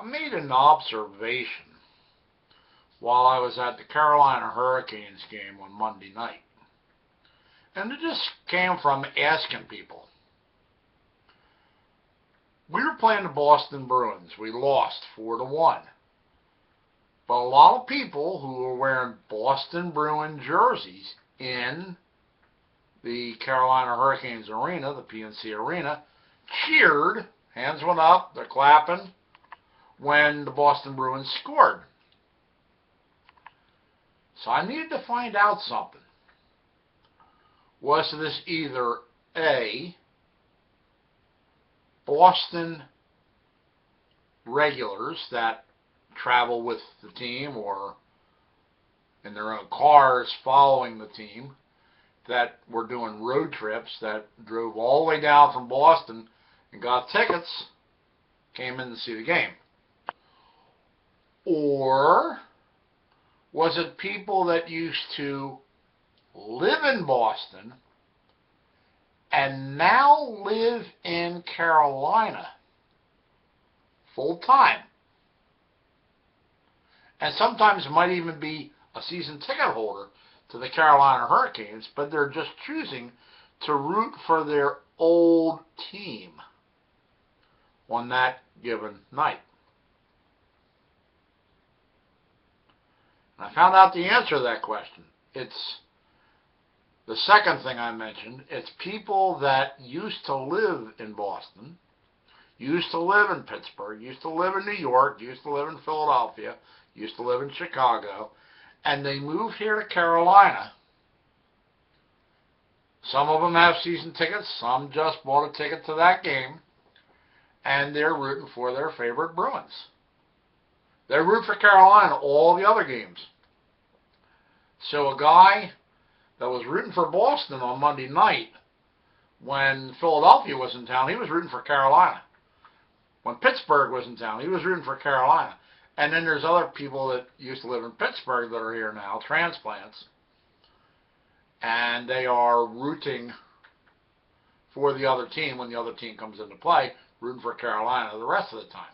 I made an observation while I was at the Carolina Hurricanes game on Monday night. And it just came from asking people. We were playing the Boston Bruins. We lost 4-1. But a lot of people who were wearing Boston Bruin jerseys in the Carolina Hurricanes arena, the PNC arena, cheered, hands went up, they're clapping, when the Boston Bruins scored. So I needed to find out something. Was this either A, Boston regulars that travel with the team or in their own cars following the team that were doing road trips that drove all the way down from Boston and got tickets, came in to see the game? Or was it people that used to live in Boston and now live in Carolina full time? And sometimes might even be a season ticket holder to the Carolina Hurricanes, but they're just choosing to root for their old team on that given night. And I found out the answer to that question. It's the second thing I mentioned. It's people that used to live in Boston, used to live in Pittsburgh, used to live in New York, used to live in Philadelphia, used to live in Chicago, and they moved here to Carolina. Some of them have season tickets, some just bought a ticket to that game, and they're rooting for their favorite Bruins. They root for Carolina all the other games. So a guy that was rooting for Boston on Monday night, when Philadelphia was in town, he was rooting for Carolina. When Pittsburgh was in town, he was rooting for Carolina. And then there's other people that used to live in Pittsburgh that are here now, transplants, and they are rooting for the other team when the other team comes into play, rooting for Carolina the rest of the time.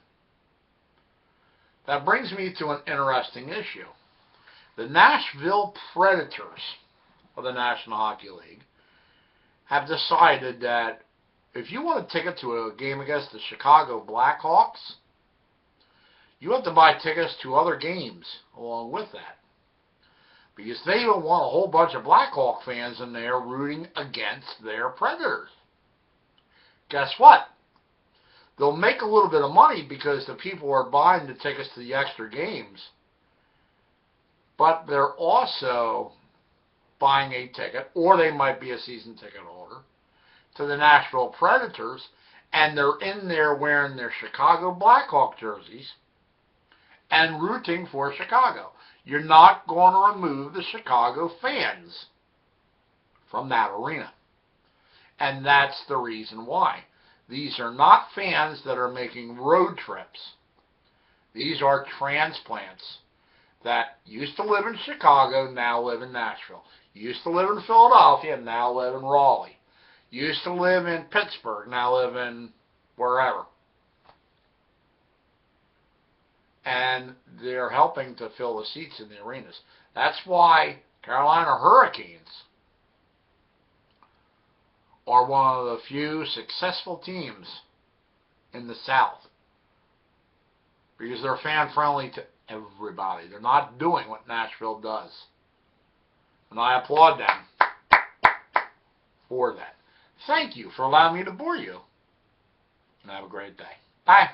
That brings me to an interesting issue. The Nashville Predators of the National Hockey League have decided that if you want a ticket to a game against the Chicago Blackhawks, you have to buy tickets to other games along with that. Because they don't want a whole bunch of Blackhawk fans in there rooting against their Predators. Guess what? They'll make a little bit of money because the people are buying the tickets to the extra games. But they're also buying a ticket, or they might be a season ticket holder, to the Nashville Predators, and they're in there wearing their Chicago Blackhawk jerseys and rooting for Chicago. You're not going to remove the Chicago fans from that arena. And that's the reason why. These are not fans that are making road trips. These are transplants that used to live in Chicago, now live in Nashville. Used to live in Philadelphia, now live in Raleigh. Used to live in Pittsburgh, now live in wherever. And they're helping to fill the seats in the arenas. That's why Carolina Hurricanes are one of the few successful teams in the South. Because they're fan-friendly to everybody. They're not doing what Nashville does. And I applaud them for that. Thank you for allowing me to bore you. And have a great day. Bye.